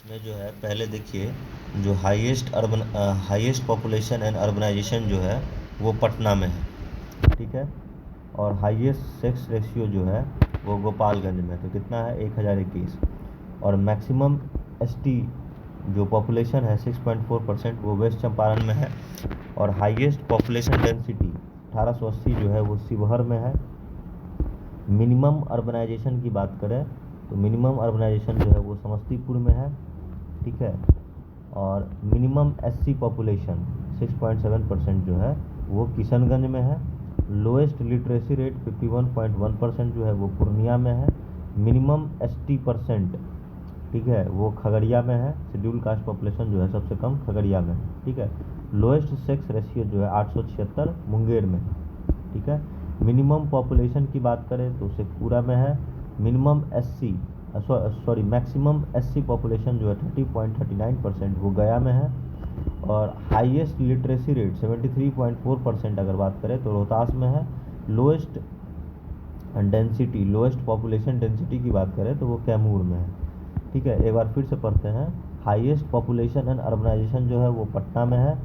इसमें जो है पहले देखिए, जो हाईएस्ट पॉपुलेशन एंड अर्बनाइजेशन जो है वो पटना में है, ठीक है। और हाईएस्ट सेक्स रेशियो जो है वो गोपालगंज में, तो कितना है 1021। और मैक्सिमम एसटी जो पॉपुलेशन है 6.4% वो वेस्ट चंपारण में है। और हाईएस्ट पॉपुलेशन डेंसिटी 1880 जो है वो शिवहर में है। मिनिमम अर्बनाइजेशन की बात करें तो मिनिमम अर्बनाइजेशन जो है वो समस्तीपुर में है, ठीक है। और मिनिमम एससी पॉपुलेशन 6.7% जो है वो किशनगंज में है। लोएस्ट लिटरेसी रेट 51.1% जो है वो पूर्णिया में है। मिनिमम एसटी परसेंट, ठीक है, वो खगड़िया में है। शेड्यूल कास्ट पॉपुलेशन जो है सबसे कम खगड़िया में, ठीक है। लोएस्ट सेक्स रेशियो जो है 876 मुंगेर में, ठीक है। मिनिमम पॉपुलेशन की बात करें तो शेखपुरा में है। मिनिमम मैक्सिमम एससी पॉपुलेशन जो है 30.39% वो गया में है। और हाईएस्ट लिटरेसी रेट 73.4% अगर बात करें तो रोहतास में है। लोएस्ट पॉपुलेशन डेंसिटी की बात करें तो वो कैमूर में है, ठीक है। एक बार फिर से पढ़ते हैं। हाईएस्ट पॉपुलेशन एंड अर्बनाइजेशन जो है वो पटना में है।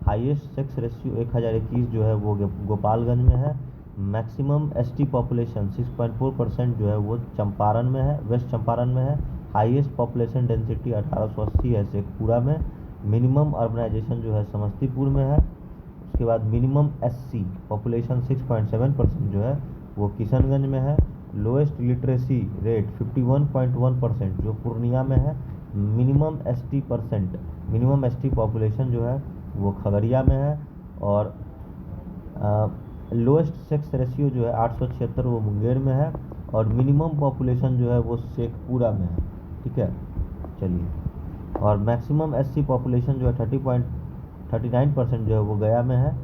हाईएस्ट सेक्स रेशियो 1021 जो है वो गोपालगंज में है। मैक्सिमम एसटी पॉपुलेशन 6.4% जो है वो चंपारण में है, वेस्ट चंपारण में है। हाईएस्ट पॉपुलेशन डेंसिटी 1880 है शेखपुरा में। मिनिमम अर्बनाइजेशन जो है समस्तीपुर में है। उसके बाद मिनिमम एससी पॉपुलेशन 6.7% जो है वो किशनगंज में है। लोएस्ट लिटरेसी रेट 51.1% जो पूर्णिया में है। मिनिमम एसटी पॉपुलेशन जो है वो खगड़िया में है। और लोएस्ट सेक्स रेशियो जो है 876 वो मुंगेर में है। और मिनिमम पॉपुलेशन जो है वो शेखपुरा में है, ठीक है। चलिए, और मैक्सिमम एससी पॉपुलेशन जो है 30.39% जो है वो गया में है।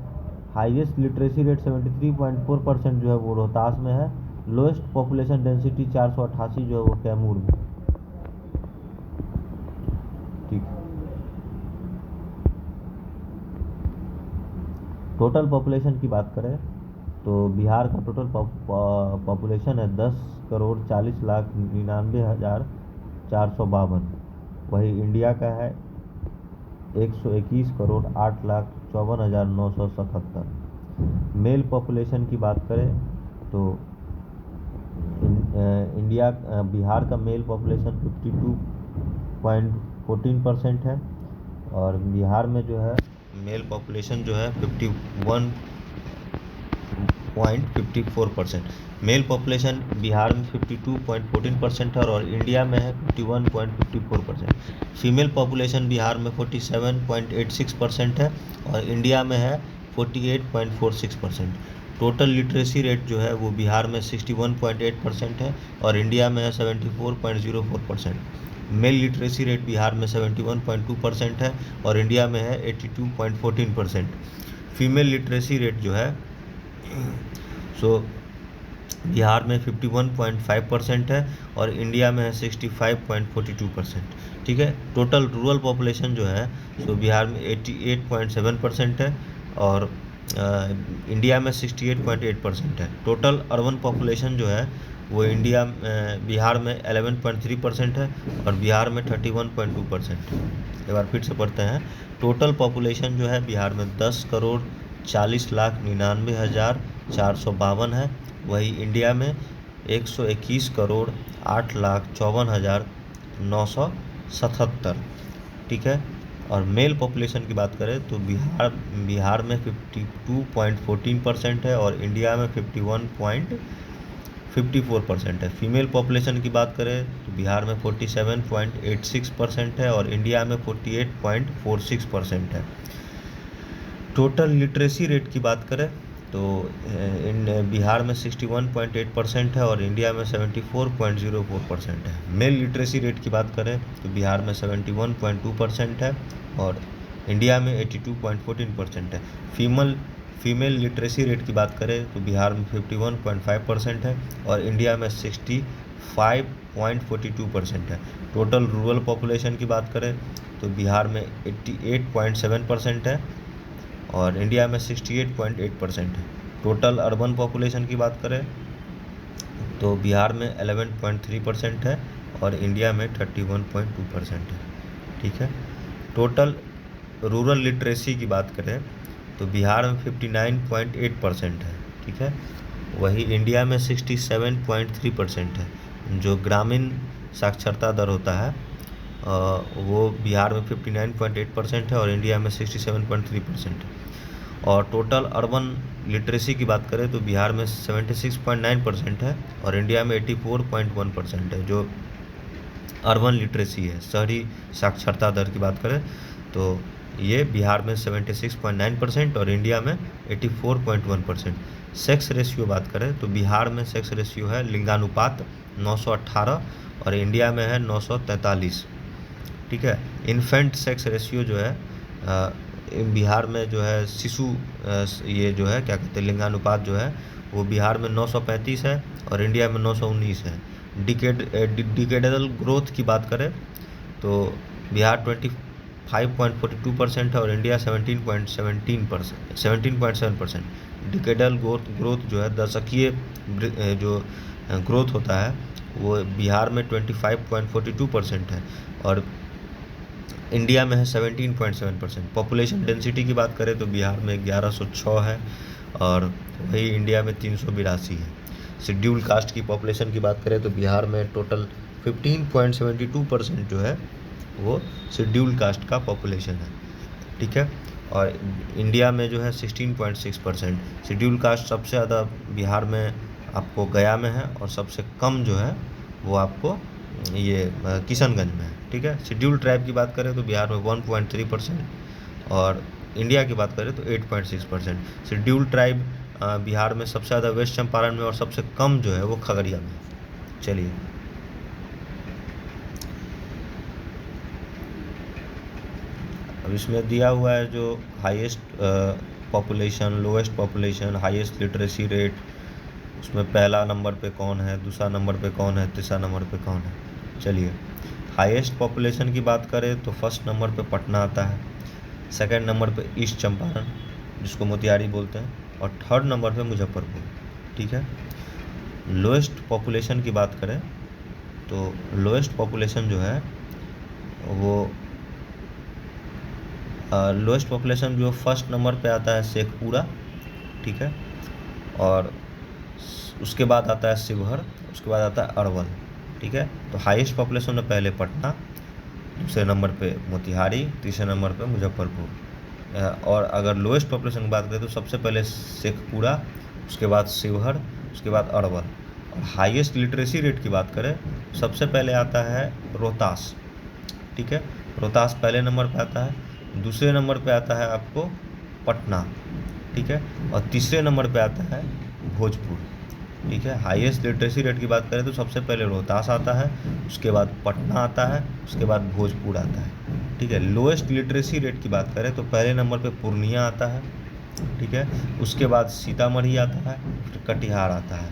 हाईएस्ट लिटरेसी रेट 73.4% जो है वो रोहतास में है। लोएस्ट पॉपुलेशन डेंसिटी 488 जो है वो कैमूर में, ठीक। टोटल पॉपुलेशन की बात करें तो बिहार का टोटल पॉपुलेशन है 10,40,99,452। वही इंडिया का है 121,08,54,977। मेल पॉपुलेशन की बात करें तो बिहार का मेल पॉपुलेशन 52.14% है। और बिहार में जो है मेल पॉपुलेशन जो है 51.54%। मेल पॉपुलेशन बिहार में 52.14% है और इंडिया में है 51.54%। फीमेल पॉपुलेशन बिहार में 47.86% है और इंडिया में है 48.46%। टोटल लिटरेसी रेट जो है वो बिहार में 61.8% है और इंडिया में है 74.04%। मेल लिटरेसी रेट बिहार में 71.2% है और इंडिया में है 82.14%। फीमेल लिटरेसी रेट जो है बिहार में 51.5% है और इंडिया में है 65.42%, ठीक है। टोटल रूरल पॉपुलेशन जो है बिहार में 88.7% है और इंडिया में 68.8% है। टोटल अर्बन पॉपुलेशन जो है वो बिहार में 11.3% है और बिहार में 31.2%। एक बार फिर से पढ़ते हैं। टोटल पॉपुलेशन जो है बिहार में 10,40,99,452 है। वही इंडिया में 121,08,54,977, ठीक है। और मेल पॉपुलेशन की बात करें तो बिहार में 52.14% है और इंडिया में 51.54% है। फीमेल पॉपुलेशन की बात करें तो बिहार में 47.86% है और इंडिया में 48.46% है। टोटल लिटरेसी रेट की बात करें तो बिहार में 61.8% है और इंडिया में 74.04% है। मेल लिटरेसी रेट की बात करें तो बिहार में 71.2% है और इंडिया में 82.14% है। फीमेल लिटरेसी रेट की बात करें तो बिहार में 51.5% है और इंडिया में 65.42% है। टोटल रूरल पॉपुलेशन की बात करें तो बिहार में 88.7% है और इंडिया में 68.8% है। टोटल अर्बन पॉपुलेशन की बात करें तो बिहार में 11.3% है और इंडिया में 31.2% है। ठीक है। टोटल रूरल लिटरेसी की बात करें तो बिहार में 59.8% है। ठीक है। वही इंडिया में 67.3% है। जो ग्रामीण साक्षरता दर होता है वो बिहार में 59.8% है और इंडिया में 67.3% है। और टोटल अर्बन लिटरेसी की बात करें तो बिहार में 76.9% है और इंडिया में 84.1% है। जो अर्बन लिटरेसी है, शहरी साक्षरता दर की बात करें तो ये बिहार में 76.9% और इंडिया में 84.1%। सेक्स रेशियो बात करें तो बिहार में सेक्स रेशियो है लिंगानुपात 918 और इंडिया में है 943। ठीक है। इन्फेंट सेक्स रेशियो जो है बिहार में जो है शिशु ये जो है क्या कहते हैं लिंगानुपात जो है वो बिहार में 935 है और इंडिया में 919 है। डिकेडल ग्रोथ की बात करें तो बिहार 25.42% है और इंडिया 17.7%। डिकेडल ग्रोथ जो है दशकीय जो ग्रोथ होता है वो बिहार में 25.42% है और इंडिया में है 17.7%। पॉपुलेशन डेंसिटी की बात करें तो बिहार में 1106 है और वही इंडिया में 382 है। शेड्यूल कास्ट की पॉपुलेशन की बात करें तो बिहार में टोटल 15.72% जो है वो शेड्यूल कास्ट का पॉपुलेशन है। ठीक है। और इंडिया में जो है 16.6%। शेड्यूल कास्ट सबसे ज़्यादा बिहार में आपको गया में है और सबसे कम जो है वो आपको ये किशनगंज में है। ठीक है। शेड्यूल ट्राइब की बात करें तो बिहार में 1.3% और इंडिया की बात करें तो 8.6%। शेड्यूल ट्राइब बिहार में सबसे ज़्यादा वेस्ट चंपारण में और सबसे कम जो है वो खगड़िया में। चलिए अब इसमें दिया हुआ है जो highest population, lowest population, highest literacy rate, उसमें पहला नंबर पे कौन है, दूसरा नंबर पे कौन है, तीसरा नंबर पे कौन है। चलिए हाईएस्ट पॉपुलेशन की बात करें तो फर्स्ट नंबर पे पटना आता है, सेकंड नंबर पे ईस्ट चंपारण जिसको मोतिहारी बोलते हैं और थर्ड नंबर पे मुजफ्फरपुर। ठीक है। लोएस्ट पॉपुलेशन की बात करें तो लोएस्ट पॉपुलेशन जो है वो लोएस्ट पॉपुलेशन जो फर्स्ट नंबर पे आता है शेखपुरा। ठीक है। और उसके बाद आता है शिवहर, उसके बाद आता है अरवल। ठीक है। तो हाईएस्ट पॉपुलेशन में पहले पटना, दूसरे नंबर पे मोतिहारी, तीसरे नंबर पे मुजफ्फरपुर। और अगर लोएस्ट पॉपुलेशन की बात करें तो सबसे पहले शेखपुरा, उसके बाद शिवहर, उसके बाद अरवल। और हाईएस्ट लिटरेसी रेट की बात करें सबसे पहले आता है रोहतास। ठीक है। रोहतास पहले नंबर पे आता है, दूसरे नंबर पे आता है आपको पटना। ठीक है। और तीसरे नंबर पे आता है भोजपुर। ठीक है। हाईएस्ट लिटरेसी रेट की बात करें तो सबसे पहले रोहतास आता है, उसके बाद पटना आता है, उसके बाद भोजपुर आता है। ठीक है। लोएस्ट लिटरेसी रेट की बात करें तो पहले नंबर पे पूर्णिया आता है। ठीक है। उसके बाद सीतामढ़ी आता है, फिर कटिहार आता है।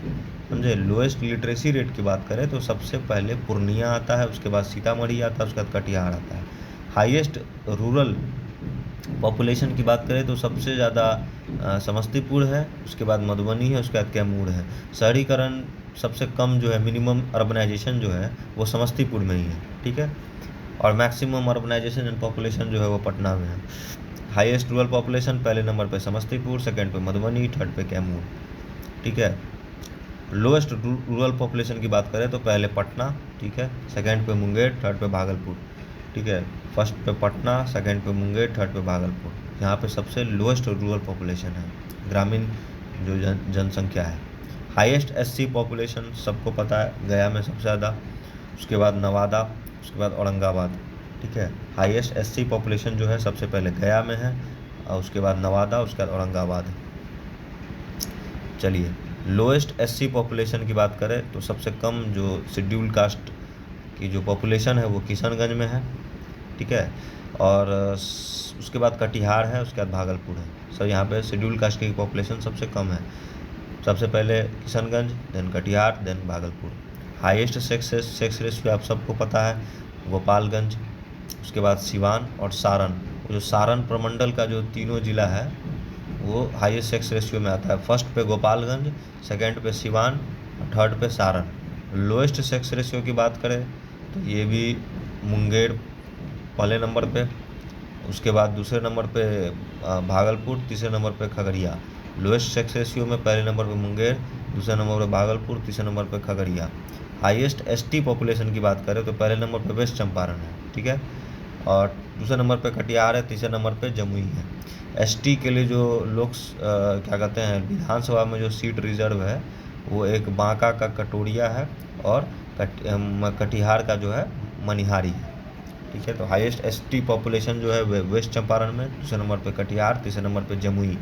समझे। लोएस्ट लिटरेसी रेट की बात करें तो सबसे पहले पूर्णिया आता है, उसके बाद सीतामढ़ी आता है, उसके बाद कटिहार आता है। हाईएस्ट रूरल पॉपुलेशन की बात करें तो सबसे ज़्यादा समस्तीपुर है, उसके बाद मधुबनी है, उसके बाद कैमूर है। शहरीकरण सबसे कम जो है, मिनिमम अर्बनाइजेशन जो है वो समस्तीपुर में ही है। ठीक है। और मैक्सिमम अर्बनाइजेशन एंड पॉपुलेशन जो है वो पटना में है। हाईएस्ट रूरल पॉपुलेशन पहले नंबर पे समस्तीपुर, सेकंड पे मधुबनी, थर्ड पे कैमूर। ठीक है। लोएस्ट रूरल पॉपुलेशन की बात करें तो पहले पटना, ठीक है, सेकंड पे मुंगेर, थर्ड पे भागलपुर। ठीक है। फर्स्ट पे पटना, सेकंड पे मुंगेर, थर्ड पे भागलपुर। यहाँ पे सबसे लोएस्ट रूरल पॉपुलेशन है, ग्रामीण जो जनसंख्या है। हाईएस्ट एससी पॉपुलेशन सबको पता है, गया में सबसे ज़्यादा, उसके बाद नवादा, उसके बाद औरंगाबाद। ठीक है। हाईएस्ट एससी पॉपुलेशन जो है सबसे पहले गया में है और उसके बाद नवादा, उसके बाद औरंगाबाद। चलिए लोएस्ट एससी पॉपुलेशन की बात करें तो सबसे कम जो शेड्यूल कास्ट की जो पॉपुलेशन है वो किशनगंज में है। ठीक है। और उसके बाद कटिहार है, उसके बाद भागलपुर है। सर यहाँ पे शेड्यूल कास्ट की पॉपुलेशन सबसे कम है, सबसे पहले Kishanganj, then Katihar, then Bhagalpur. Highest sex ratio आप सबको पता है, गोपालगंज, उसके बाद सिवान और सारण। जो सारण प्रमंडल का जो तीनों ज़िला है वो हाईएस्ट सेक्स रेशियो में आता है। फर्स्ट पे गोपालगंज, सेकंड पे सिवान, थर्ड पे सारण। लोएस्ट सेक्स रेशियो की बात करें तो ये भी मुंगेर पहले नंबर पे, उसके बाद दूसरे नंबर पे भागलपुर, तीसरे नंबर पे खगड़िया। लोएस्ट सेक्स रेशियो में पहले नंबर पे मुंगेर, दूसरे नंबर पे भागलपुर, तीसरे नंबर पे खगड़िया। हाईएस्ट एसटी पॉपुलेशन की बात करें तो पहले नंबर पे वेस्ट चंपारण है, ठीक है, और दूसरे नंबर पे कटिहार है, तीसरे नंबर पे जमुई है। एसटी के लिए जो क्या कहते हैं विधानसभा में जो सीट रिजर्व है वो एक बांका का कटोरिया है और कटिहार का जो है मनिहारी है, ठीक है। तो हाईएस्ट एसटी पॉपुलेशन जो है वेस्ट चंपारण में, दूसरे नंबर पे कटिहार, तीसरे नंबर पे जमुई।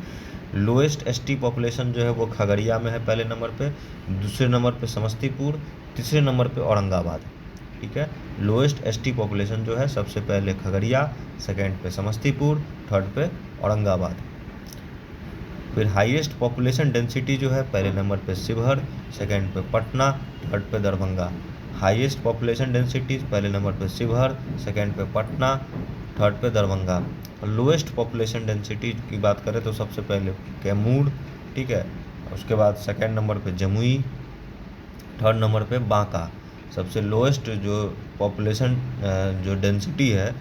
लोएस्ट एसटी पॉपुलेशन जो है वो खगड़िया में है पहले नंबर पे, दूसरे नंबर पे समस्तीपुर, तीसरे नंबर पे औरंगाबाद, ठीक है। लोएस्ट एसटी पॉपुलेशन जो है सबसे पहले खगड़िया, सेकंड पे समस्तीपुर, थर्ड पे औरंगाबाद। फिर हाईएस्ट पॉपुलेशन डेंसिटी जो है पहले नंबर पे शिवहर, सेकंड पे पटना, थर्ड पे दरभंगा। हाईएस्ट पॉपुलेशन डेंसिटी पहले नंबर पे शिवहर, सेकंड पे पटना, थर्ड पे दरभंगा। लोएस्ट पॉपुलेशन डेंसिटी की बात करें तो सबसे पहले कैमूर, ठीक है, उसके बाद सेकंड नंबर पे जमुई, थर्ड नंबर पे बांका। सबसे लोएस्ट जो पॉपुलेशन जो डेंसिटी है,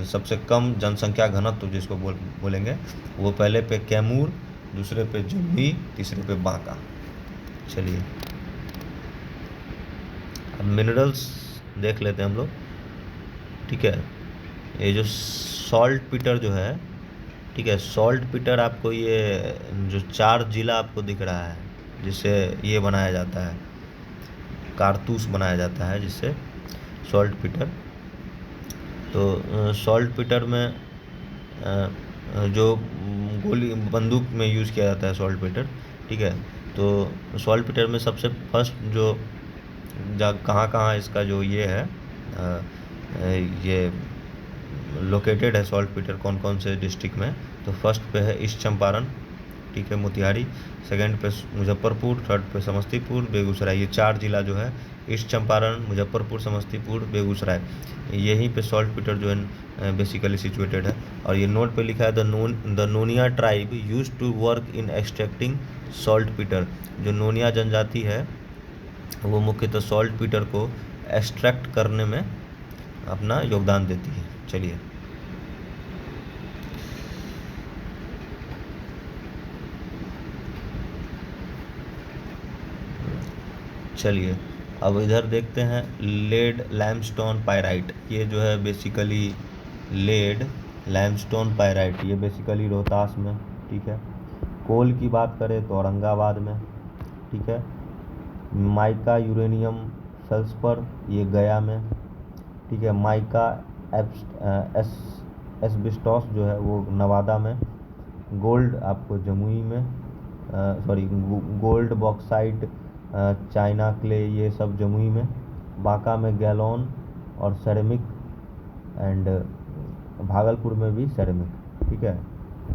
सबसे कम जनसंख्या घनत्व जिसको बोलेंगे, वो पहले पे कैमूर, दूसरे पे जमुई, तीसरे पे बांका। चलिए अब मिनरल्स देख लेते हैं हम लोग, ठीक है। ये जो सॉल्ट पीटर जो है, ठीक है, सॉल्ट पीटर आपको ये जो 4 जिला आपको दिख रहा है जिससे ये बनाया जाता है, कारतूस बनाया जाता है जिससे सॉल्ट पीटर। तो सॉल्ट पीटर में जो गोली बंदूक में यूज़ किया जाता है सॉल्ट पीटर, ठीक है। तो सॉल्ट पीटर में सबसे फर्स्ट जो कहाँ इसका जो ये है ये लोकेटेड है सॉल्ट पीटर कौन कौन से डिस्ट्रिक्ट में, तो फर्स्ट पे है ईस्ट चंपारण, ठीक है, मोतिहारी, सेकंड पे मुजफ्फरपुर, थर्ड पे समस्तीपुर, बेगूसराय। ये 4 जिला जो है ईस्ट चंपारण, मुजफ्फरपुर, समस्तीपुर, बेगूसराय, यहीं पे सॉल्ट पीटर जो है बेसिकली सिचुएटेड है। और ये नोट पे लिखा है the Nonia tribe use to work in extracting saltpeter. जो नोनिया जनजाति है वो मुख्यतः सॉल्ट पीटर को एक्सट्रैक्ट करने में अपना योगदान देती है। चलिए अब इधर देखते हैं लेड लैमस्टोन पायराइट। ये जो है बेसिकली लेड लैमस्टोन पायराइट, ये बेसिकली रोहतास में, ठीक है। कोल की बात करें तो औरंगाबाद में, ठीक है। माइका यूरेनियम फेल्सपर ये गया में, ठीक है। माइका एस्बेस्टॉस जो है वो नवादा में। गोल्ड आपको जमुई में, गोल्ड बॉक्साइट, चाइना क्ले, ये सब जमुई में। बांका में गैलोन और सेरेमिक, एंड भागलपुर में भी सेरेमिक, ठीक है।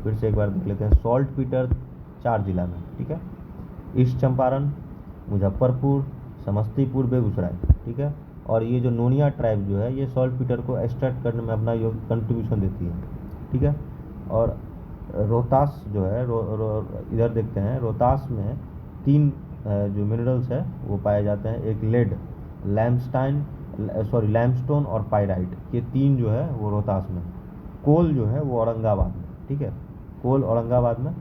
फिर से एक बार देख लेते हैं सॉल्ट पीटर 4 जिला में, ठीक है। ईस्ट चंपारण, मुजफ्फरपुर, समस्तीपुर, बेगूसराय, ठीक है। और ये जो नोनिया ट्राइब जो है ये सॉल्ट पीटर को एक्सट्रैक्ट करने में अपना कंट्रीब्यूशन देती है, ठीक है। और रोहतास जो है इधर देखते हैं, रोहतास में 3 जो मिनरल्स है वो पाए जाते हैं। एक लेड, लैमस्टोन और पायराइट, ये 3 जो है वो रोहतास में। कोल जो है वो औरंगाबाद में, ठीक है, कोल औरंगाबाद में।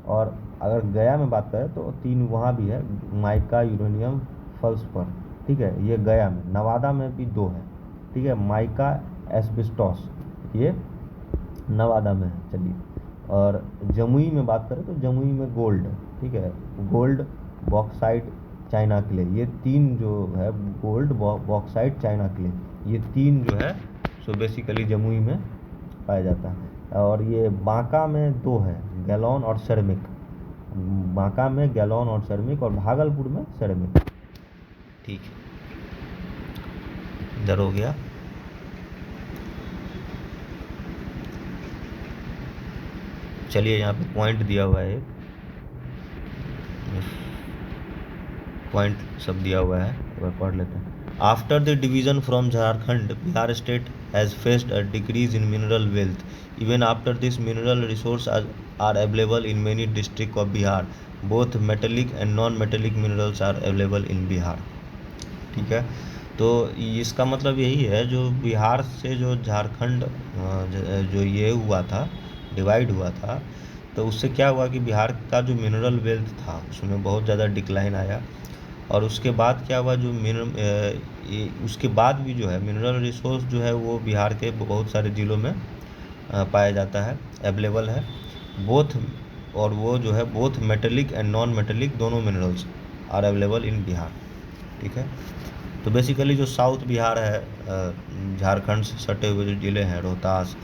और अगर गया में बात करें तो 3 वहाँ भी है, माइका यूरेनियम फेल्सपर, ठीक है, ये गया में। नवादा में भी 2 है, ठीक है, माइका एस्बेस्टॉस, ये नवादा में है। चलिए और जमुई में बात करें तो जमुई में गोल्ड, ठीक है, गोल्ड बॉक्साइट चाइना क्ले, ये 3 जो है, गोल्ड बॉक्साइट चाइना क्ले, ये 3 जो है सो बेसिकली जमुई में पाया जाता है। और ये बांका में 2 है, गैलोन और सेरेमिक। बांका में गैलोन और सेरेमिक, और भागलपुर में सेरेमिक, ठीक है। इधर हो गया। चलिए यहाँ पे पॉइंट दिया हुआ है, एक पॉइंट सब दिया हुआ है, एक बार पढ़ लेते हैं। After the division from Jharkhand, Bihar state has faced a decrease in mineral wealth. Even after this mineral resource are available in many district of Bihar. Both metallic and non metallic minerals are available in Bihar, ठीक है। तो इसका मतलब यही है, जो बिहार से जो झारखंड जो ये हुआ था, डिवाइड हुआ था, तो उससे क्या हुआ कि बिहार का जो मिनरल वेल्थ था उसमें बहुत ज़्यादा डिक्लाइन आया। और उसके बाद क्या हुआ, जो उसके बाद भी जो है मिनरल रिसोर्स जो है वो बिहार के बहुत सारे ज़िलों में पाया जाता है, अवेलेबल है बोथ। और वो जो है both metallic and non metallic दोनों minerals are available in Bihar. ठीक है, तो बेसिकली जो साउथ बिहार है, झारखंड से सटे हुए जो ज़िले हैं, रोहतास,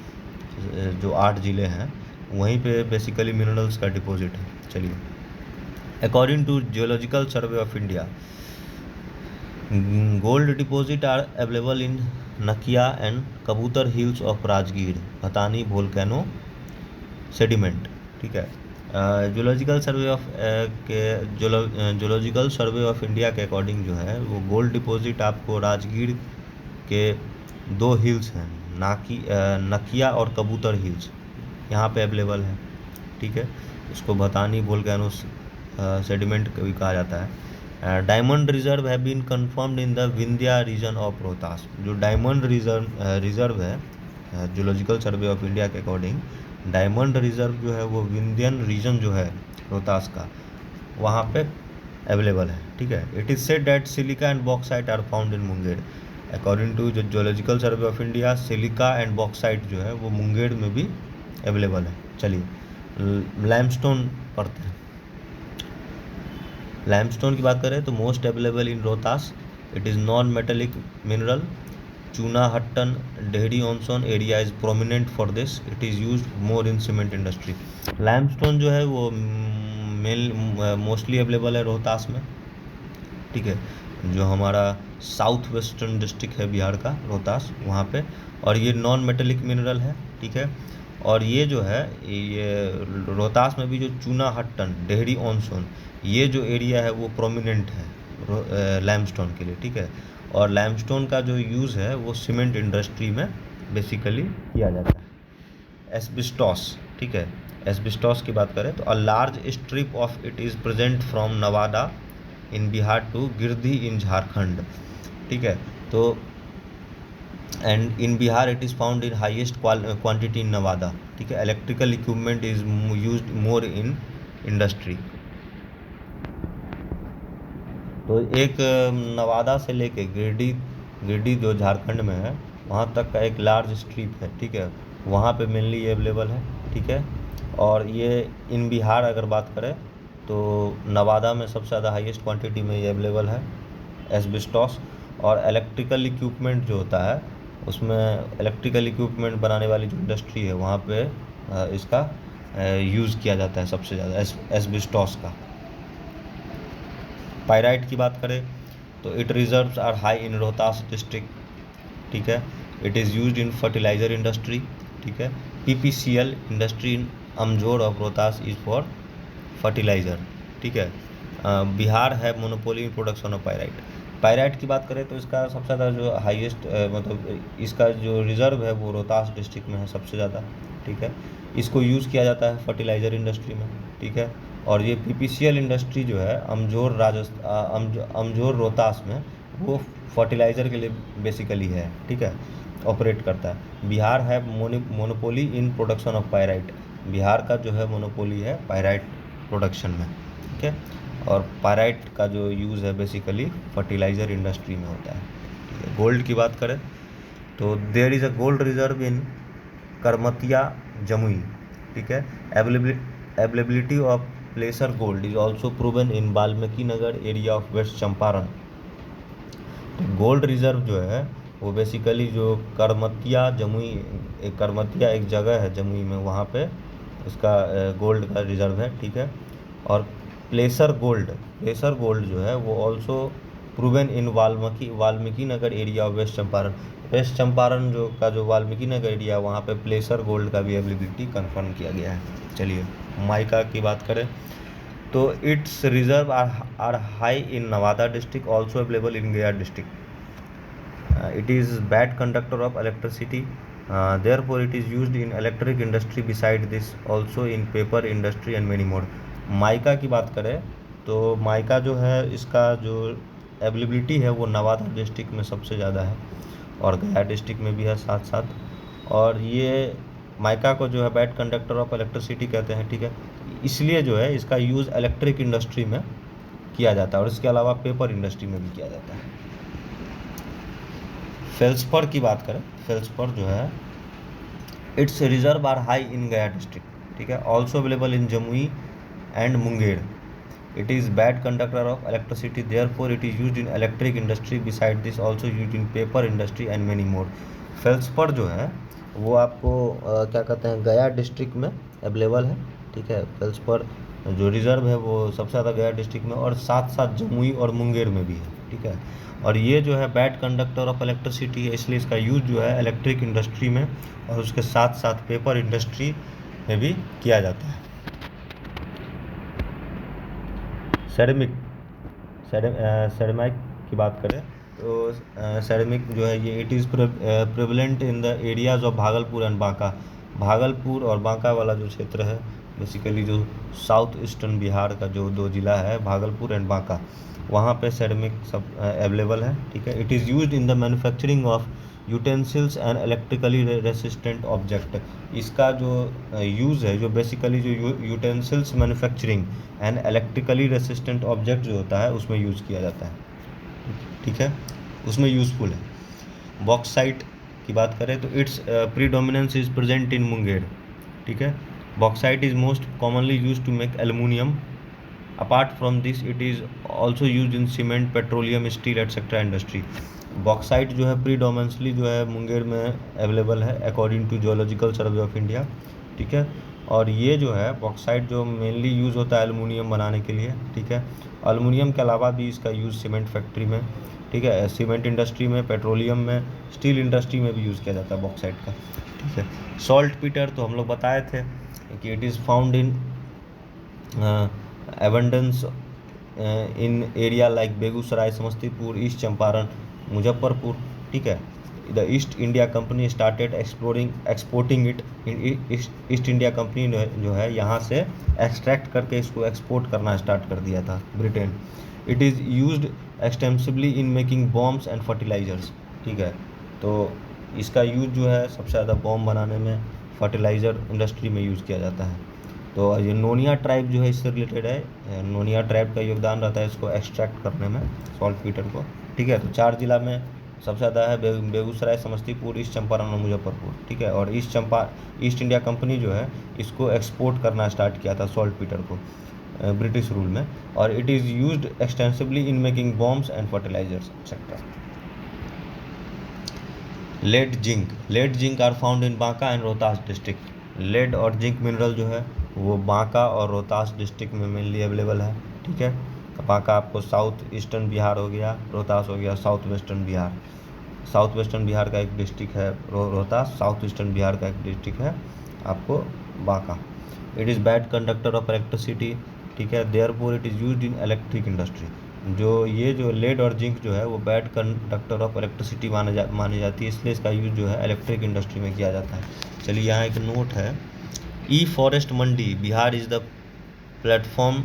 जो 8 ज़िले हैं, वहीं पे बेसिकली मिनरल्स का डिपॉजिट है। चलिए, according to geological survey of India, gold deposit are available in Nakia and Kabutar hills of Rajgir, Bhatani volcano sediment. ठीक है, जूलॉजिकल सर्वे ऑफ के जूलॉजिकल सर्वे ऑफ इंडिया के अकॉर्डिंग जो है वो गोल्ड डिपॉजिट आपको राजगीर के 2 हिल्स हैं, नकिया और कबूतर हिल्स, यहाँ पे अवेलेबल है। ठीक है, इसको भतानी वोल्केनो सेडिमेंट भी कहा जाता है। Diamond reserve has been confirmed in the Vindhya region of Rohtas. जो डायमंड रिजर्व है जूलॉजिकल सर्वे ऑफ इंडिया के अकॉर्डिंग, डायमंड रिजर्व जो है वो विंध्यन रीजन जो है रोहतास का, वहाँ पे अवेलेबल है। ठीक है, it is said that silica and bauxite are found in Munger. According to जो zoological survey of India, silica and bauxite जो है वो मुंगेर में भी अवेलेबल है। चलिए, लाइमस्टोन पढ़ते हैं। लाइमस्टोन की बात करें तो most available in Rohtas, it is non metallic mineral. चूना Hutton Dehri ऑनसोन area is prominent for this, it is use more in cement industry. Limestone जो है वो मोस्टली अवेलेबल है रोहतास में। ठीक है, जो हमारा साउथ वेस्टर्न डिस्ट्रिक्ट है बिहार का, रोहतास, वहाँ पे। और ये नॉन मेटेलिक मिनरल है। ठीक है, और ये जो है ये रोहतास में भी जो चूना हट्टन डेहरी ऑनसोन, ये जो एरिया है वो प्रोमिनेंट है लाइमस्टोन के लिए। ठीक है, और लाइमस्टोन का जो यूज़ है वो सीमेंट इंडस्ट्री में बेसिकली किया जाता है। एस्बेस्टॉस, ठीक है, एस्बेस्टॉस की बात करें तो a large strip of it is present from Nawada in Bihar to Giridih in Jharkhand. ठीक है, तो and in Bihar it is found in highest quantity in Nawada. ठीक है, electrical equipment is used more in industry. तो एक नवादा से लेके गिरडी जो झारखंड में है वहाँ तक का एक लार्ज स्ट्रिप है। ठीक है, वहाँ पे मेनली ये अवेलेबल है। ठीक है, और ये इन बिहार अगर बात करें तो नवादा में सबसे ज़्यादा हाईएस्ट क्वांटिटी में ये अवेलेबल है एस्बेस्टॉस। और इलेक्ट्रिकल इक्विपमेंट जो होता है उसमें इलेक्ट्रिकल इक्विपमेंट बनाने वाली जो इंडस्ट्री है वहाँ पे इसका यूज़ किया जाता है सबसे ज़्यादा एस्बेस्टॉस का। पायराइट की बात करें तो it reserves are high in Rohtas district. ठीक है, it is used in fertiliser industry. ठीक है, PPCL industry in Amjhore of Rohtas is for fertiliser. ठीक है, बिहार है monopoly in production of pyrite. Pyrite की बात करें तो इसका सबसे ज़्यादा जो हाईएस्ट मतलब इसका जो रिज़र्व है वो रोहतास डिस्ट्रिक्ट में है सबसे ज़्यादा। ठीक है, इसको यूज़ किया जाता है फर्टिलाइज़र इंडस्ट्री में। ठीक है, और ये पीपीसीएल इंडस्ट्री जो है अमझोर रोहतास में, वो फर्टिलाइज़र के लिए बेसिकली है। ठीक है, ऑपरेट करता है। बिहार है monopoly in production of pyrite. Bihar का जो है मोनोपोली है पायराइट प्रोडक्शन में। ठीक है, और पायराइट का जो यूज़ है बेसिकली फर्टिलाइज़र इंडस्ट्री में होता है। ठीक है, गोल्ड की बात करें तो there is a gold reserve in Karmatiya Jamui. ठीक है, availability of placer gold is also proven in Valmiki Nagar area of waste Champaran. Gold reserve जो है वो बेसिकली जो करमतिया जमुई, करमतिया एक जगह है जमुई में, वहाँ पे इसका गोल्ड का रिजर्व है। ठीक है, और प्लेसर गोल्ड जो है वो also proven in Valmiki Nagar area of waste Champaran. West Champaran जो वाल्मीकि नगर एरिया, वहाँ पे प्लेसर गोल्ड का भी अवेलेबिलिटी कंफर्म किया गया है। चलिए, माइका की बात करें तो its reserve are high in Nawada district, also available in Gaya district. It is bad conductor of electricity, therefore it is used in electric industry beside this also in paper industry and many more। Mica की बात करें तो mica जो है इसका जो availability है वो नवादा डिस्ट्रिक्ट में सबसे ज़्यादा है और गया डिस्ट्रिक्ट में भी है साथ साथ। और ये माइका को जो है बैड कंडक्टर ऑफ इलेक्ट्रिसिटी कहते हैं, ठीक है। इसलिए जो है इसका यूज़ इलेक्ट्रिक इंडस्ट्री में किया जाता है और इसके अलावा पेपर इंडस्ट्री में भी किया जाता है। फेल्सपर की बात करें, फेल्सपर जो है its reserve are high in Gaya district, ठीक है। Also available in Jamui and Munger. It is bad conductor of electricity, therefore it is used in electric industry. Beside this also used in paper industry and many more. Feldspar जो है वो आपको क्या कहते हैं गया डिस्ट्रिक्ट में अवेलेबल है, ठीक है। फेल्सपर जो रिजर्व है वो सबसे ज़्यादा गया डिस्ट्रिक्ट में और साथ साथ जमुई और मुंगेर में भी है, ठीक है। और ये जो है बैड कंडक्टर ऑफ इलेक्ट्रिसिटी है, इसलिए इसका यूज़ जो है इलेक्ट्रिक इंडस्ट्री में और उसके साथ साथ पेपर इंडस्ट्री में भी किया जाता है। सेरेमिक की बात करें तो सेरेमिक जो है ये it is prevalent in the areas of Bhagalpur and Banka. Bhagalpur और बांका वाला जो क्षेत्र है बेसिकली जो साउथ ईस्टर्न बिहार का जो 2 ज़िला है भागलपुर एंड बांका, वहाँ पे सेरेमिक सब अवेलेबल है, ठीक है। It is used in the manufacturing of utensils and electrically resistant object. इसका जो यूज़ है जो बेसिकली जो utensils manufacturing and electrically resistant object जो होता है उसमें यूज़ किया जाता है, ठीक है, उसमें यूज़फुल है। बॉक्साइट की बात करें तो its predominance is present in Munger, ठीक है। Bauxite is most commonly use to make aluminium. Apart from this it is also use in cement, petroleum, steel etcetera industry. Bauxite जो है प्रीडोमिनेंटली जो है मुंगेर में अवेलेबल है according to geological survey of India, ठीक है। और ये जो है बॉक्साइट जो मेनली यूज़ होता है एल्युमिनियम बनाने के लिए, ठीक है। एल्युमिनियम के अलावा भी इसका यूज़ सीमेंट फैक्ट्री में, ठीक है, सीमेंट इंडस्ट्री में, पेट्रोलियम में, स्टील इंडस्ट्री में भी यूज़ किया जाता है बॉक्साइट का, ठीक है। सॉल्ट पीटर तो हम लोग बताए थे कि it is found in abundance in area like Begusarai, Samastipur, east Champaran, Muzaffarpur, ठीक है। The east India company started exporting it in east India company जो है यहाँ से एक्सट्रैक्ट करके इसको एक्सपोर्ट करना स्टार्ट कर दिया था Britain. It is used extensively in making bombs and fertilisers, ठीक है। तो इसका यूज जो है सबसे ज़्यादा बॉम्ब बनाने में, फर्टिलाइज़र इंडस्ट्री में यूज़ किया जाता है। तो ये नोनिया ट्राइब जो है इससे रिलेटेड है, नोनिया ट्राइब का योगदान रहता है इसको एक्सट्रैक्ट करने में सॉल्ट पीटर को, ठीक है। तो 4 जिला में सबसे ज़्यादा है बेगूसराय, समस्तीपुर, ईस्ट चंपारण और मुजफ्फरपुर, ठीक है। और ईस्ट इंडिया कंपनी जो है इसको एक्सपोर्ट करना स्टार्ट किया था सॉल्ट पीटर को ब्रिटिश रूल में। और it is used extensively in making bombs and fertilisers etcetera. Lead zinc are found in Banka and Rohtas district. Lead और जिंक मिनरल जो है वो बांका और रोहतास डिस्ट्रिक्ट में मेनली अवेलेबल है, ठीक है। बांका आपको साउथ ईस्टर्न बिहार हो गया, रोहतास हो गया south western Bihar. South western Bihar का एक डिस्ट्रिक्ट है रोहतास, साउथ ईस्टर्न बिहार का एक डिस्ट्रिक्ट है आपको Banka. It is bad conductor of electricity, ठीक है, therefore it is used in electric industry. जो ये जो लेड और जिंक जो है वो बैड कंडक्टर ऑफ इलेक्ट्रिसिटी मानी जाती है, इसलिए इसका यूज़ जो है इलेक्ट्रिक इंडस्ट्री में किया जाता है। चलिए यहाँ एक नोट है, e forest Mandi Bihar is the platform,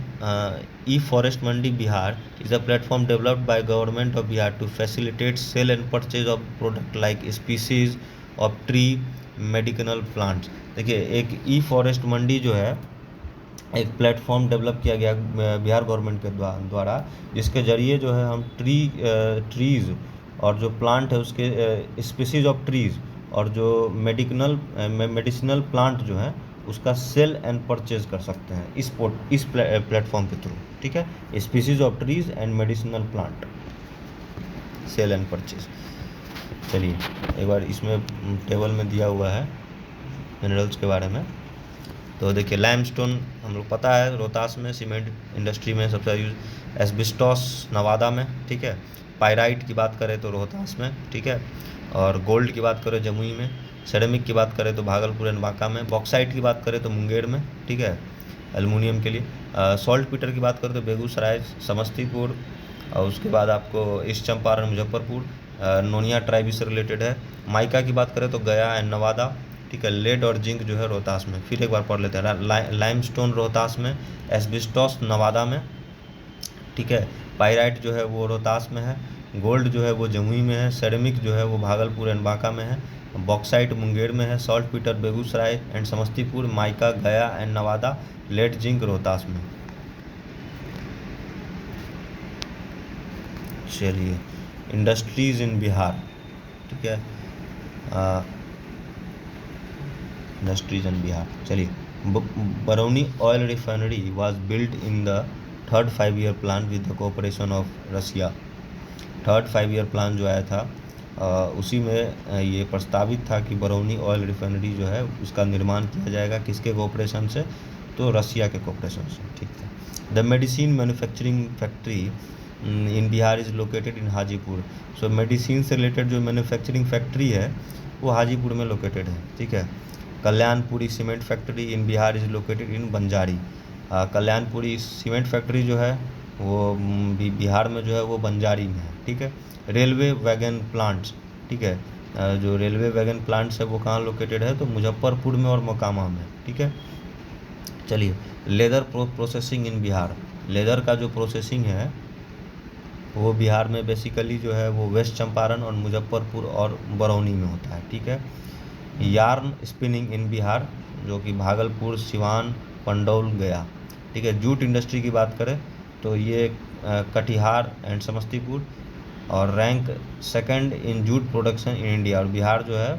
e forest Mandi Bihar is a platform developed by government of Bihar to facilitate sale and purchase of product like species of tree, medicinal plants. देखिए एक ई फॉरेस्ट मंडी जो है एक प्लेटफॉर्म डेवलप किया गया Bihar government के द्वारा, जिसके ज़रिए जो है हम ट्रीज़ और जो प्लांट है उसके स्पीसीज ऑफ ट्रीज़ और जो मेडिसिनल प्लांट जो है उसका सेल एंड परचेज कर सकते हैं इस प्लेटफॉर्म के थ्रू, ठीक है। Species of trees and medicinal plant, sale and purchase. चलिए एक बार इसमें टेबल में दिया हुआ है मिनरल्स के बारे में। तो देखिए लाइमस्टोन हम लोग पता है रोहतास में, सीमेंट इंडस्ट्री में सबसे यूज, एस्बेस्टॉस नवादा में, ठीक है। पायराइट की बात करें तो रोहतास में, ठीक है। और गोल्ड की बात करें जमुई में, सेरेमिक की बात करें तो भागलपुर एंड बांका में, बॉक्साइट की बात करें तो मुंगेर में, ठीक है, एल्युमिनियम के लिए। सॉल्ट पीटर की बात करें तो बेगूसराय, समस्तीपुर, और उसके बाद आपको ईस्ट चंपारण, मुजफ्फरपुर, नोनिया ट्राइब से रिलेटेड है। माइका की बात करें तो गया एंड नवादा, ठीक है। लेड और जिंक जो है रोहतास में, फिर एक बार पढ़ लेते हैं, लाइमस्टोन रोहतास में, एस्बेस्टॉस नवादा में, ठीक है। पाइराइट जो है वो रोहतास में है, गोल्ड जो है वो जमुई में है, सेरेमिक जो है वो भागलपुर एंड बांका में है, बॉक्साइट मुंगेर में है, saltpetre Begusarai and Samastipur, mica Gaya and Nawada, lead zinc Rohtas में। चलिए, इंडस्ट्रीज इन बिहार, ठीक है, इंडस्ट्रीज इन बिहार। चलिए, Barauni oil refinery was built in the third 5 year plan with the cooperation of Russia. Third 5 year plan जो आया था उसी में ये प्रस्तावित था कि बरौनी ऑयल रिफाइनरी जो है उसका निर्माण किया जाएगा, किसके कोऑपरेशन से, तो रसिया के कोऑपरेशन से, ठीक है। The medicine manufacturing factory in Bihar is located in Hajipur. So medicine से रिलेटेड जो मैन्युफैक्चरिंग फैक्ट्री है वो हाजीपुर में लोकेटेड है, ठीक है। Kalyanpuri cement factory in Bihar is located in Banjari. Kalyanpuri cement factory जो है वो बिहार में जो है वो बंजारी में है, ठीक है। रेलवे वैगन प्लांट्स, ठीक है, जो रेलवे वैगन प्लांट्स है वो कहाँ लोकेटेड है, तो मुजफ्फरपुर में और मोकामा में, ठीक है। चलिए, leather processing in Bihar. Leather का जो प्रोसेसिंग है वो बिहार में बेसिकली जो है वो वेस्ट चंपारण और मुजफ्फरपुर और बरौनी में होता है, ठीक है। यार्न स्पिनिंग इन बिहार, जो कि भागलपुर, सिवान, पंडौल, गया, ठीक है। जूट इंडस्ट्री की बात करें तो ये कटिहार एंड समस्तीपुर, और rank second in jute production in India, और बिहार जो है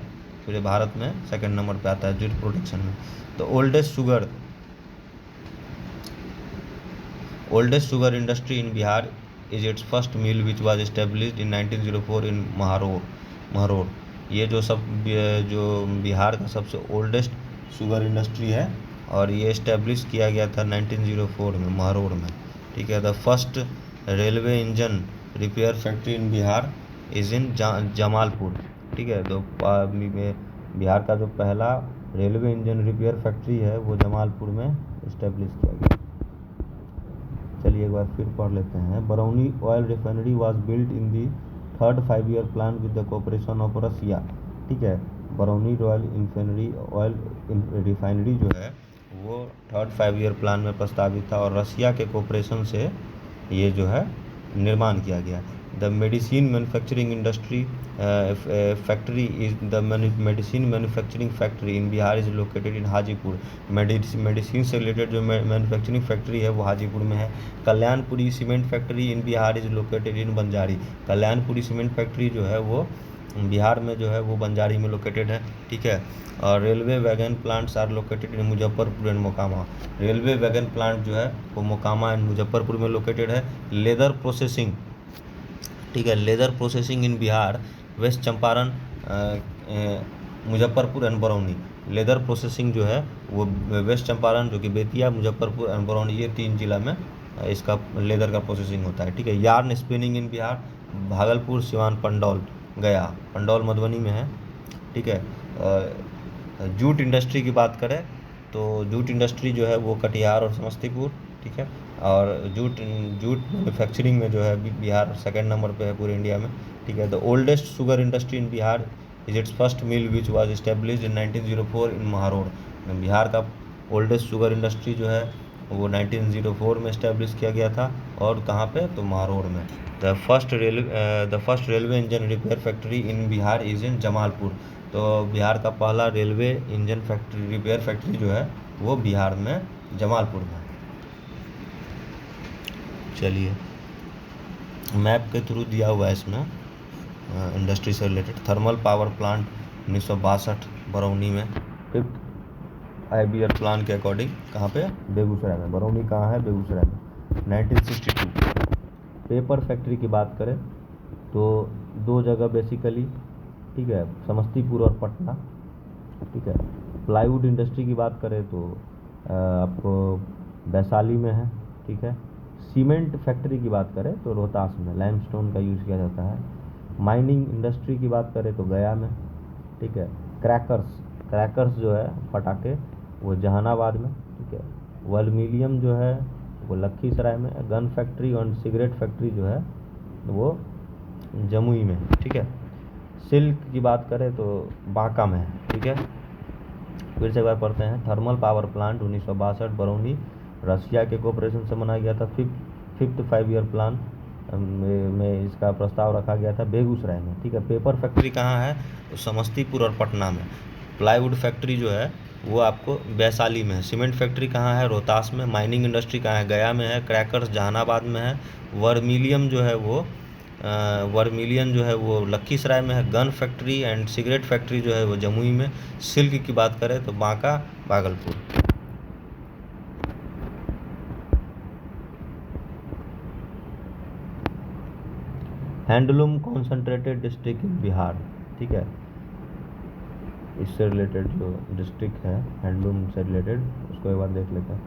पूरे भारत में सेकंड नंबर पे आता है जूट प्रोडक्शन में। तो oldest sugar industry in Bihar is it's first mill which was established in 1904 इन महरोर। ये जो बिहार का सबसे ओल्डेस्ट शुगर इंडस्ट्री है और ये इस्टेब्लिश किया गया था 1904 में महरोर में, ठीक है। The first railway engine repair factory in Bihar is in Jamalpur, ठीक है। तो बिहार का जो पहला रेलवे इंजन रिपेयर फैक्ट्री है वो जमालपुर में इस्टेब्लिश किया गया। चलिए एक बार फिर पढ़ लेते हैं। Barauni oil refinery was built in the third 5 year plan with the cooperation of Russia, ठीक है। बरौनी ऑयल रिफाइनरी जो है वो थर्ड 5 ईयर प्लान में प्रस्तावित था और रसिया के कोऑपरेशन से ये जो है निर्माण किया गया। The medicine manufacturing industry factory is the medicine manufacturing factory in Bihar is located in Hajipur. Medicine से रिलेटेड जो मैन्युफैक्चरिंग फैक्ट्री है वो हाजीपुर में है। Kalyanpuri cement factory in Bihar is located in Banjari. Kalyanpuri cement factory जो है वो बिहार में जो है वो बंजारी में लोकेटेड है, ठीक है। और railway wagon plants are located in Muzaffarpur and Mokama. Railway wagon plant जो है वो मोकामा एंड मुजफ्फरपुर में लोकेटेड है। लेदर प्रोसेसिंग, ठीक है, leather processing in Bihar west Champaran, Muzaffarpur and Barauni. Leather processing जो है वो वेस्ट चंपारण, जो कि बेतिया, मुजफ्फरपुर एंड बरौनी, ये 3 जिला में इसका लेदर का प्रोसेसिंग होता है, ठीक है। यार्न स्पिनिंग इन बिहार भागलपुर, सिवान, पंडौल, गया। पंडौल मधुबनी में है, ठीक है। जूट इंडस्ट्री की बात करें तो जूट इंडस्ट्री जो है वो कटिहार और समस्तीपुर, ठीक है। और जूट मैन्युफैक्चरिंग में जो है बिहार सेकंड नंबर पे है पूरे इंडिया में, ठीक है। The oldest sugar industry in Bihar is it's first mill which was established in 1904 इन महरोर। बिहार का ओल्डेस्ट शुगर इंडस्ट्री जो है वो 1904 में इस्टेब्लिश किया गया था, और कहाँ पे, तो महरोर में। The first railway engine repair factory in Bihar is in Jamalpur. तो बिहार का पहला railway engine factory repair factory जो है वो बिहार में जमालपुर में। चलिए, मैप के थ्रू दिया हुआ है इसमें इंडस्ट्री से related. Thermal power plant 1962 Barauni में। 5th 5 ईयर प्लान के अकॉर्डिंग कहाँ पे, बेगूसराय में। बरौनी कहाँ है, बेगूसराय में। 1962 पेपर फैक्ट्री की बात करें तो 2 जगह बेसिकली, ठीक है, समस्तीपुर और पटना, ठीक है। प्लाईवुड इंडस्ट्री की बात करें तो आपको वैशाली में है, ठीक है। सीमेंट फैक्ट्री की बात करें तो रोहतास में लाइमस्टोन का यूज़ किया जाता है। माइनिंग इंडस्ट्री की बात करें तो गया में, ठीक है। क्रैकर्स जो है पटाखे वो जहानाबाद में, ठीक है। एल्युमिनियम जो है वो लखीसराय में। गन फैक्ट्री और सिगरेट फैक्ट्री जो है वो जमुई में, ठीक है। सिल्क की बात करें तो बांका में है, ठीक है। फिर से एक बार पढ़ते हैं। थर्मल पावर प्लांट 1962 बरौनी, रसिया के कोऑपरेशन से बनाया गया था। 5th 5 ईयर प्लान में इसका प्रस्ताव रखा गया था बेगूसराय में, ठीक है। पेपर फैक्ट्री कहाँ है? तो समस्तीपुर और पटना में। प्लाईवुड फैक्ट्री जो है वो आपको वैशाली में है। सीमेंट फैक्ट्री कहाँ है? रोहतास में। माइनिंग इंडस्ट्री कहाँ है? गया में है। क्रैकर्स जहानाबाद में है। वर्मिलियम जो है वो लखीसराय में है। Gun factory and cigarette factory जो है वो जमुई में। सिल्क की बात करें तो Banka, Bhagalpur. Handloom concentrated district in Bihar, ठीक है। इससे रिलेटेड जो डिस्ट्रिक्ट है हैंडलूम से रिलेटेड, उसको एक बार देख लेते हैं,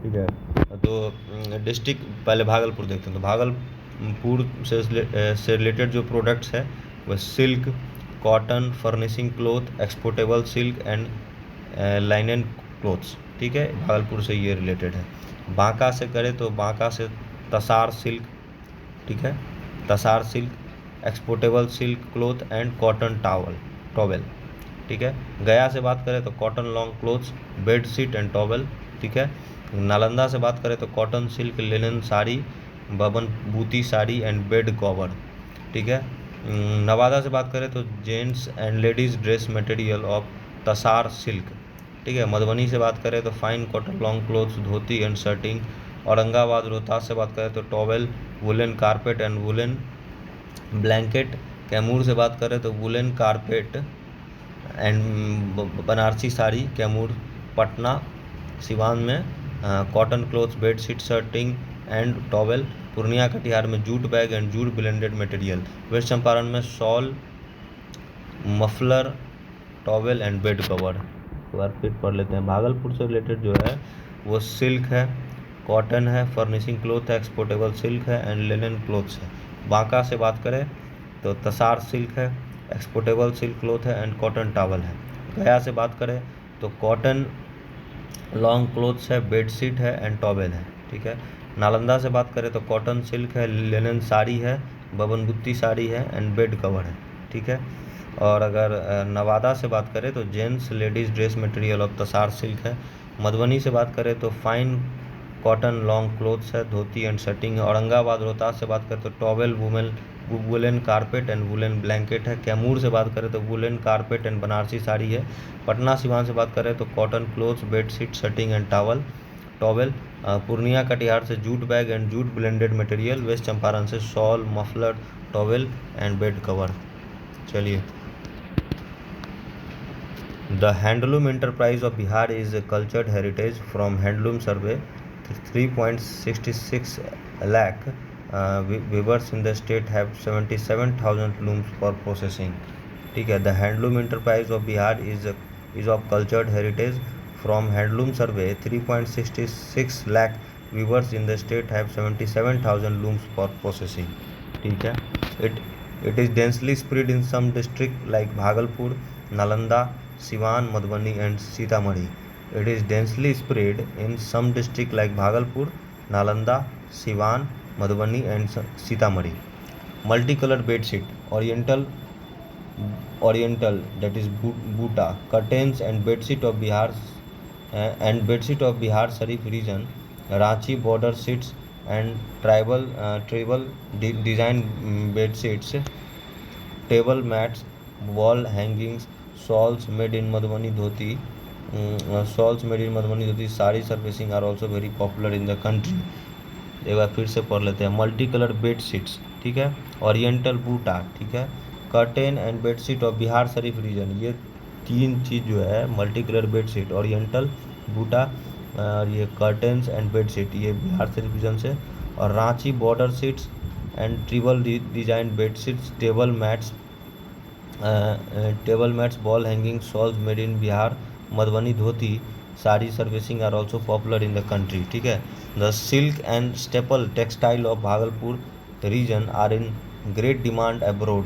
ठीक है। तो डिस्ट्रिक्ट पहले भागलपुर देखते हैं। तो भागलपुर से रिलेटेड जो प्रोडक्ट्स है वह silk, cotton, furnishing cloth, exportable silk and लाइनन clothes, ठीक है। भागलपुर से ये रिलेटेड है। बांका से करें तो बांका से तसार सिल्क, ठीक है, tasar silk, exportable silk cloth and cotton towel, ठीक है। गया से बात करें तो cotton long cloths, bed sheet and towel, ठीक है। नालंदा से बात करें तो cotton silk, linen sari, Baban Buti sari and bed cover, ठीक है। नवादा से बात करें तो gents and ladies dress material of tasar silk, ठीक है। मधुबनी से बात करें तो fine cotton long cloths, dhoti and shirting. Aurangabad Rohtas से बात करें तो towel, woollen carpet and woollen blanket. Kaimur से बात करें तो woollen carpet and Banarasi sari, Kaimur. Patna Siwan में cotton cloths, bed sheet, shirting and towel. Purnia Katihar में jute bag and jute blended material. West Champaran में shawl, muffler, towel and bed cover. एक बार फिर पढ़ लेते हैं। भागलपुर से रिलेटेड जो है वो सिल्क है, कॉटन है, फर्निशिंग क्लॉथ है, एक्सपोर्टेबल सिल्क है एंड लिनन क्लॉथ्स है। बांका से बात करें तो तसार सिल्क है, एक्सपोर्टेबल सिल्क क्लॉथ है एंड कॉटन टॉवल है। गया से बात करें तो कॉटन लॉन्ग क्लॉथ्स है, बेडशीट है एंड टॉवेल है, ठीक है। नालंदा से बात करें तो कॉटन सिल्क है, लिनन साड़ी है, बबन बुत्ती साड़ी है एंड बेड कवर है, ठीक है। और अगर नवादा से बात करें तो gents ladies dress material of tasar silk है। मधुबनी से बात करें तो फाइन कॉटन लॉन्ग क्लोथ्स है, धोती एंड शर्टिंग है। औरंगाबाद रोहतास से बात करें तो towel, woollen carpet and woollen blanket है। कैमूर से बात करें तो woollen carpet and Banarasi sari है। पटना सिवान से बात करें तो cotton cloths, bedsheet, shirting and towel. Purnia Katihar से jute bag and jute blended material. West Champaran से shawl, muffler, towel and bed cover. चलिए, the handloom enterprise of Bihar is a cultured heritage from Handloom Survey 3.66 lakh weavers in the state have 77,000 looms for processing, ठीक है। The handloom enterprise of Bihar is of cultured heritage from handloom survey 3.66 lakh weavers in the state have 77,000 looms for processing, ठीक है। It is densely spread in some district like Bhagalpur, Nalanda, Siwan, Madhubani and Sitamarhi. It is densely spread in some district like Bhagalpur, Nalanda, Siwan, Madhubani and Sitamarhi. Multicolored bedsheet, Oriental that is Bhuta, curtains and bedsheet of Bihar Sharif region, Ranchi border sheets and tribal design bedsheets, table mats, wall hangings, shawls made in Madhubani dhoti, sari surfacing are also very popular in the country. एक बार फिर से पढ़ लेते हैं। Multi colour bed sheets, ठीक है। Oriental buta, ठीक है। Curtain and bedsheet of Bihar Sharif region, ये तीन चीज़ जो है, multi colour bedsheet, oriental buta और ये कर्टेन्स एंड बेडशीट, ये बिहार शरीफ रीजन से। और Ranchi border sheets and tribal design bedsheets, table mats, wall hanging, shawls made in Bihar, Madhubani dhoti, sari servicing are also popular in the country, ठीक है। The silk and staple textile of Bhagalpur region are in great demand abroad,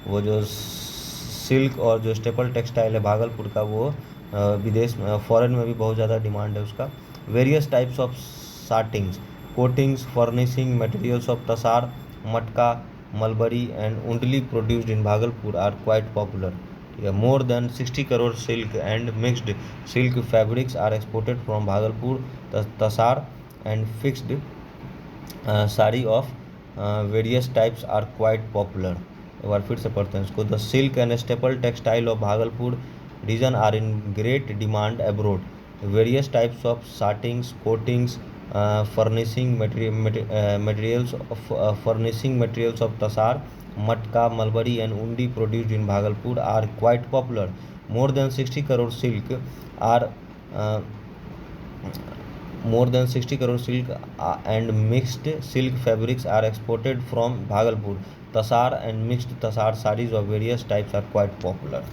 वो जो silk और जो staple textile है भागलपुर का, वो विदेश में, फॉरेन में भी बहुत ज़्यादा डिमांड है उसका। Various types of suitings, coatings, furnishing materials of tasar, matka, mulberry and Undli produced in Bhagalpur are quite popular. More than 60 crore silk and mixed silk fabrics are exported from Bhagalpur, Tasar and fixed sari of various types are quite popular. एक बार फिर से पढ़ते हैं इसको। The silk and staple textile of Bhagalpur region are in great demand abroad. Various types of suitings, coatings, furnishing materials of tasar, matka, mulberry and undi produced in Bhagalpur are quite popular. More than 60 crore silk are uh, more than 60 crore silk and mixed silk fabrics are exported from Bhagalpur. Tasar and mixed tasar sarees of various types are quite popular.